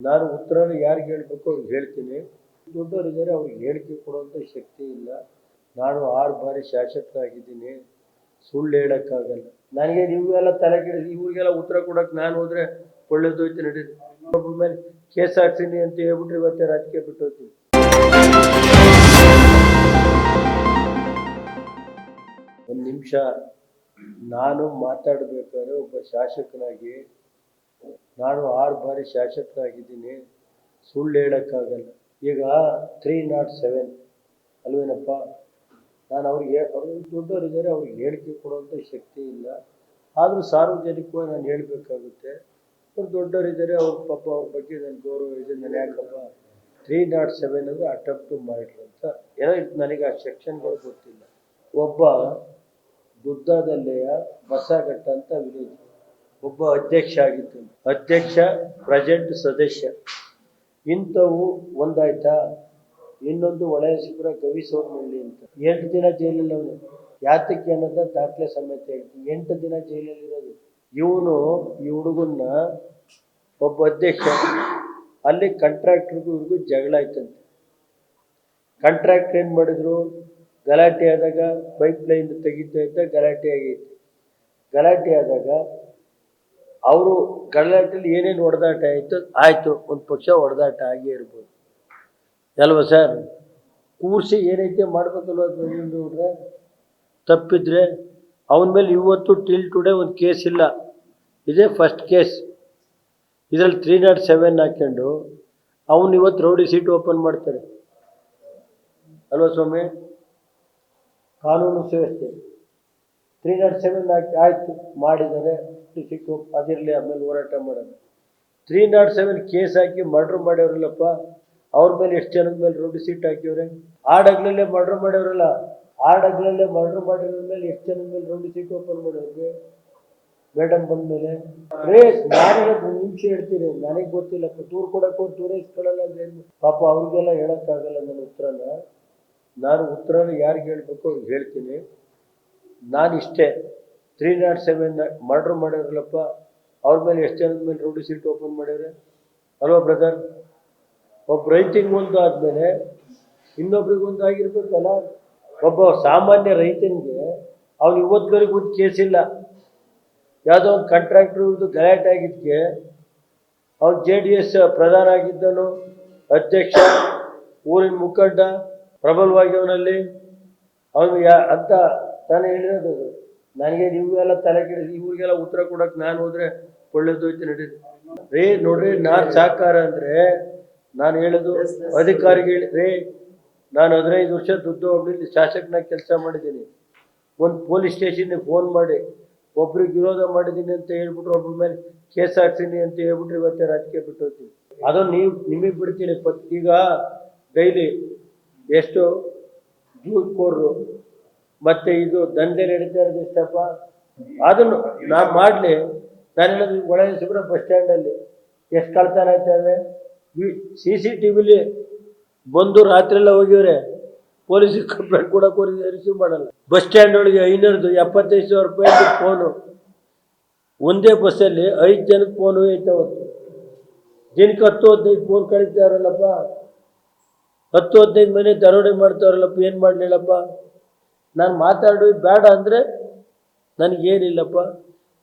ನಾನು ಉತ್ತರನ ಯಾರಿಗೆ ಹೇಳಬೇಕು ಅವ್ರಿಗೆ ಹೇಳ್ತೀನಿ. ದೊಡ್ಡವರಿದ್ದಾರೆ, ಅವ್ರಿಗೆ ಹೇಳಿಕೆ ಕೊಡುವಂಥ ಶಕ್ತಿ ಇಲ್ಲ. ನಾನು 6 ಬಾರಿ ಶಾಸಕರಾಗಿದ್ದೀನಿ, ಸುಳ್ಳು ಹೇಳೋಕ್ಕಾಗಲ್ಲ. ನನಗೆ ನೀವೆಲ್ಲ ತಲೆ ಕೆಡಿಸಿ ಇವ್ರಿಗೆಲ್ಲ ಉತ್ತರ ಕೊಡೋಕೆ ನಾನು ಹೋದರೆ ಒಳ್ಳೇದೋಯ್ತು ನಡೀರಿ. ಒಬ್ಬರ ಮೇಲೆ ಕೇಸ್ ಹಾಕ್ತೀನಿ ಅಂತ ಹೇಳ್ಬಿಟ್ರೆ ಇವತ್ತೇ ರಾಜಕೀಯ ಬಿಟ್ಟು ಹೋಗ್ತೀನಿ. ಒಂದು ನಿಮಿಷ ನಾನು ಮಾತಾಡಬೇಕಾದ್ರೆ ಒಬ್ಬ ಶಾಸಕನಾಗಿ ನಾನು 6 ಬಾರಿ ಶಾಸಕರಾಗಿದ್ದೀನಿ, ಸುಳ್ಳು ಹೇಳೋಕ್ಕಾಗಲ್ಲ. ಈಗ 307 ಅಲ್ವೇನಪ್ಪ, ನಾನು ಅವ್ರಿಗೆ ದೊಡ್ಡವರಿದ್ದಾರೆ, ಅವ್ರಿಗೆ ಹೇಳಿಕೆ ಕೊಡುವಂಥ ಶಕ್ತಿ ಇಲ್ಲ. ಆದರೂ ಸಾರ್ವಜನಿಕವಾಗಿ ನಾನು ಹೇಳಬೇಕಾಗುತ್ತೆ. ಅವ್ರು ದೊಡ್ಡವರಿದ್ದಾರೆ, ಅವ್ರ ಪಾಪ ಅವ್ರ ಬಗ್ಗೆ ನನ್ನ ಗೌರವ ಇದೆ. ನಾನು ಯಾಕಪ್ಪ 307 ಅಂದರೆ ಅಟೆಂಪ್ಟ್ ಟು ಮರ್ಡರ್ ಅಂತ ಏನೋ ನನಗೆ ಆ ಸೆಕ್ಷನ್ಗಳು ಗೊತ್ತಿಲ್ಲ. ಒಬ್ಬ ದುದ್ದದಲ್ಲೆಯ ಬಸಘಟ್ಟ ಅಂತ ವಿಲೇಜ್, ಒಬ್ಬ ಅಧ್ಯಕ್ಷ ಆಗಿತ್ತು. ಅಧ್ಯಕ್ಷ, ಪ್ರೆಸೆಂಟ್ ಸದಸ್ಯ, ಇಂಥವು ಒಂದಾಯ್ತಾ. ಇನ್ನೊಂದು ಹೊಳೆಸಿಪುರ ಗವಿಸೋರ್ನಹಳ್ಳಿ ಅಂತ 8 ದಿನ ಜೈಲಲ್ಲಿ ಅವನು. ಯಾತಕ್ಕೆ ಅನ್ನೋದ ದಾಖಲೆ ಸಮೇತ ಹೇಳ್ತೀನಿ. 8 ದಿನ ಜೈಲಲ್ಲಿರೋದು ಇವನು. ಈ ಹುಡುಗನ್ನ ಒಬ್ಬ ಅಧ್ಯಕ್ಷ, ಅಲ್ಲಿ ಕಾಂಟ್ರಾಕ್ಟ್ರಿಗೂ ಇವ್ರಿಗೂ ಜಗಳ ಆಯ್ತಂತೆ. ಕಾಂಟ್ರಾಕ್ಟರ್ ಏನು ಮಾಡಿದ್ರು, ಗಲಾಟೆ ಆದಾಗ ಪೈಪ್ ಲೈನ್ ತೆಗಿತಾ ಇದ್ದ, ಗಲಾಟೆ ಆಗೈತೆ. ಗಲಾಟೆ ಆದಾಗ ಅವರು ಗಲಾಟೆಯಲ್ಲಿ ಏನೇನು ಹೊಡೆದಾಟ ಆಯಿತು, ಒಂದು ಪಕ್ಷ ಹೊಡೆದಾಟ ಆಗೇ ಇರ್ಬೋದು ಅಲ್ವ ಸರ್. ಕೂರಿಸಿ ಏನೈತೆ ಮಾಡಬೇಕಲ್ವ. ನೋಡ್ರೆ ತಪ್ಪಿದ್ರೆ ಅವನ ಮೇಲೆ ಇವತ್ತು ಟಿಲ್ ಟುಡೇ ಒಂದು ಕೇಸ್ ಇಲ್ಲ. ಇದೇ ಫಸ್ಟ್ ಕೇಸ್. ಇದರಲ್ಲಿ 307 ಹಾಕ್ಕೊಂಡು ಅವನು ಇವತ್ತು ರೌಡಿ ಸೀಟ್ ಓಪನ್ ಮಾಡ್ತಾರೆ ಅಲ್ವ ಸ್ವಾಮಿ. ಕಾನೂನು ಸುವ್ಯವಸ್ಥೆ 307 ಹಾಕಿ ಆಯಿತು ಮಾಡಿದ್ದಾರೆ, ಸಿಕ್ಕು ಅದಿರಲಿ, ಆಮೇಲೆ ಹೋರಾಟ ಮಾಡೋದು. 307 ಕೇಸ್ ಹಾಕಿ ಮರ್ಡ್ರ್ ಮಾಡ್ಯವ್ರಲ್ಲಪ್ಪ, ಅವ್ರ ಮೇಲೆ ಎಷ್ಟು ಜನದ ಮೇಲೆ ರೌಡಿ ಸೀಟ್ ಹಾಕಿವ್ರೆ. ಆಡಗ್ಲಲ್ಲೇ ಮರ್ಡ್ರ್ ಮಾಡ್ಯವ್ರಲ್ಲ, ಆಡಗ್ಲಲ್ಲೇ ಮರ್ಡ್ರ್ ಮಾಡಿರೋ ಮೇಲೆ ಎಷ್ಟು ಜನದ ಮೇಲೆ ರೌಡಿ ಸೀಟ್ ಓಪನ್ ಮಾಡೋರಿಗೆ ಮೇಡಮ್ ಬಂದ ಮೇಲೆ. ನಾನು ಒಂದು ನಿಮಿಷ ಹೇಳ್ತೀನಿ, ನನಗೆ ಗೊತ್ತಿಲ್ಲಪ್ಪ. ಟೂರ್ ಕೊಡೋಕೆ ಹೋಗಿ ಟೂರೇ ಇಸ್ಕೊಳ್ಳಲ್ಲ ಏನು ಪಾಪ. ಅವ್ರಿಗೆಲ್ಲ ಹೇಳೋಕ್ಕಾಗಲ್ಲ ನನ್ನ ಉತ್ತರನ. ನಾನು ಉತ್ತರನ ಯಾರಿಗೆ ಹೇಳಬೇಕು ಅವ್ರಿಗೆ ಹೇಳ್ತೀನಿ. ನಾನು ಇಷ್ಟೇ, 307 ಮರ್ಡ್ರ್ ಮಾಡ್ಯಾರಲ್ಲಪ್ಪ, ಅವ್ರ ಮೇಲೆ ಎಷ್ಟು ಜನದ ಮೇಲೆ ರೌಡಿ ಸೀಟ್ ಓಪನ್ ಮಾಡ್ಯಾರೆ ಅಲ್ವಾ ಬ್ರದರ್. ಒಬ್ಬ ರೈತಿಗೆ ಒಂದು ಆದಮೇಲೆ ಇನ್ನೊಬ್ರಿಗೊಂದು ಆಗಿರ್ಬೇಕಲ್ಲ. ಒಬ್ಬ ಸಾಮಾನ್ಯ ರೈತನಿಗೆ ಅವ್ನು ಇವತ್ತುವರೆಗೂ ಒಂದು ಕೇಸ್ ಇಲ್ಲ. ಯಾವುದೋ ಒಂದು ಕಾಂಟ್ರಾಕ್ಟ್ರದ್ದು ಗಲಾಟೆ ಆಗಿದ್ದಕ್ಕೆ ಅವ್ನು JDS ಪ್ರಧಾನ ಆಗಿದ್ದನು, ಅಧ್ಯಕ್ಷ, ಊರಿನ ಮುಖಂಡ, ಪ್ರಬಲವಾಗಿ ಅವನಲ್ಲಿ ಅವನು ಅಂತ ನಾನು ಹೇಳಿರೋದು. ನನಗೆ ನೀವೆಲ್ಲ ತಲೆ ಕೆಡಿಸಿ ಇವ್ರಿಗೆಲ್ಲ ಉತ್ತರ ಕೊಡೋಕೆ ನಾನು ಹೋದರೆ ಒಳ್ಳೇದೋಯ್ತು ನಡೀರಿ. ನೋಡ್ರಿ, ನಾನು ಸಹಕಾರ ಅಂದರೆ ನಾನು ಹೇಳೋದು ಅಧಿಕಾರಿಗಳು. ನಾನು 15 ವರ್ಷ ದುಡ್ಡು ಹೋಗ್ಲಿ ಶಾಸಕನಾಗಿ ಕೆಲಸ ಮಾಡಿದ್ದೀನಿ. ಒಂದು ಪೊಲೀಸ್ ಸ್ಟೇಷನ್ಗೆ ಫೋನ್ ಮಾಡಿ ಒಬ್ರಿಗೆ ವಿರೋಧ ಮಾಡಿದ್ದೀನಿ ಅಂತ ಹೇಳ್ಬಿಟ್ರು, ಒಬ್ಬರ ಮೇಲೆ ಕೇಸ್ ಹಾಕ್ತೀನಿ ಅಂತ ಹೇಳ್ಬಿಟ್ರೆ ಇವತ್ತೇ ರಾಜಕೀಯ ಬಿಟ್ಟು ಹೋಗ್ತೀನಿ. ಅದನ್ನು ನಿಮಗೆ ಬಿಡ್ತೀನಿ. ಈಗ ಡೈಲಿ ಎಷ್ಟು ಜೂಟ್ ಕೋರ್ರು ಮತ್ತು ಇದು ದಂಧೆ ನಡೀತಾ ಇರೋದು ಇಷ್ಟಪ್ಪ. ಅದನ್ನು ನಾನು ಮಾಡಲಿ. ನಾನು ಹೇಳೋದು, ಹೊಳೆಸಿಪುರ ಬಸ್ ಸ್ಟ್ಯಾಂಡಲ್ಲಿ ಎಷ್ಟು ಕಳ್ತನ ಆಯ್ತವೆ. CCTVಲಿ ಬಂದು ರಾತ್ರಿಯೆಲ್ಲ ಹೋಗಿವ್ರೆ. ಪೊಲೀಸಿಗೆ ಕಂಪ್ಲೇಂಟ್ ಕೊಡೋಕೆ ರಿಸೀವ್ ಮಾಡಲ್ಲ. ಬಸ್ ಸ್ಟ್ಯಾಂಡ್ ಒಳಗೆ 575,000 ರೂಪಾಯಿ ಫೋನು. ಒಂದೇ ಬಸ್ಸಲ್ಲಿ 5 ಜನಕ್ಕೆ ಫೋನು ಐತವತ್ತು. ದಿನಕ್ಕೆ 10-15 ಫೋನ್ ಕಳೀತಾರಲ್ಲಪ್ಪ. 10-15 ಮನೆ ದರೋಡೆ ಮಾಡ್ತಾರಲ್ಲಪ್ಪ. ಏನು ಮಾಡಲಿಲ್ಲಪ್ಪ. ನಾನು ಮಾತಾಡೋ ಬೇಡ ಅಂದರೆ ನನಗೇನಿಲ್ಲಪ್ಪ.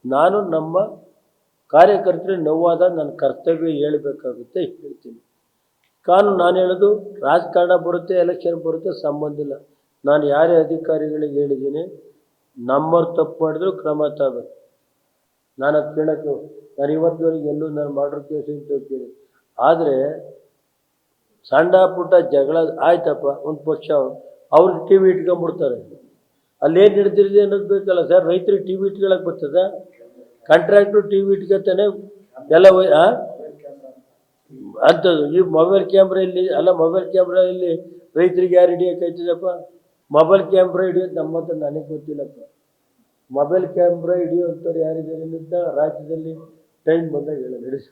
ನಾನು ನಮ್ಮ ಕಾರ್ಯಕರ್ತರಿಗೆ ನೋವಾದ ನನ್ನ ಕರ್ತವ್ಯ ಹೇಳಬೇಕಾಗುತ್ತೆ, ಹೇಳ್ತೀನಿ. ಕಾನೂನು ನಾನು ಹೇಳೋದು, ರಾಜಕಾರಣ ಬರುತ್ತೆ, ಎಲೆಕ್ಷನ್ ಬರುತ್ತೆ, ಸಂಬಂಧ ಇಲ್ಲ. ನಾನು ಯಾರೇ ಅಧಿಕಾರಿಗಳಿಗೆ ಹೇಳಿದ್ದೀನಿ, ನಮ್ಮವ್ರು ತಪ್ಪು ಮಾಡಿದ್ರು ಕ್ರಮ ತಗೋಬೇಕು. ನಾನು ಅದು ಕೇಳೋಕ್ಕೆ ನಾನು ಇವತ್ತುವರೆಗೆ ಎಲ್ಲೂ ನಾನು ಮಾಡಿರೋ ಕೇಸು ಅಂತ ಹೋಗ್ತೀನಿ. ಆದರೆ ಸಣ್ಣ ಪುಟ್ಟ ಜಗಳ ಆಯ್ತಪ್ಪ, ಒಂದು ಪಕ್ಷ ಅವ್ರಿಗೆ TV ಇಟ್ಕೊಂಡ್ಬಿಡ್ತಾರೆ. ಅಲ್ಲೇನು ನಡೆದಿದೆ ಅನ್ನೋದು ಬೇಕಲ್ಲ ಸರ್. ರೈತರಿಗೆ TV ಇಟ್ಕೊಳಕ್ಕೆ ಬರ್ತದ? ಕಾಂಟ್ರಾಕ್ಟ್ರು TV ಇಟ್ಕೊತಾನೆ ಎಲ್ಲ ಅಂಥದ್ದು. ಈ ಮೊಬೈಲ್ ಕ್ಯಾಮ್ರಾ ಇಲ್ಲಿ ಅಲ್ಲ, ಮೊಬೈಲ್ ಕ್ಯಾಮ್ರಾ ಇಲ್ಲಿ ರೈತರಿಗೆ ಯಾರು ಹಿಡಿಯೋಕ್ಕಾಯ್ತದಪ್ಪ? ಮೊಬೈಲ್ ಕ್ಯಾಮ್ರಾ ಹಿಡಿಯೋದು ನಮ್ಮ ಹತ್ರ ನನಗೆ ಗೊತ್ತಿಲ್ಲಪ್ಪ. ಮೊಬೈಲ್ ಕ್ಯಾಮ್ರಾ ಹಿಡಿಯೋಂಥವ್ರು ಯಾರಿದ್ದಾರೆ ಅಂತ ರಾಜ್ಯದಲ್ಲಿ ಟೈಮ್ ಬಂದಾಗ ಹೇಳ ನಡೆಸಿ.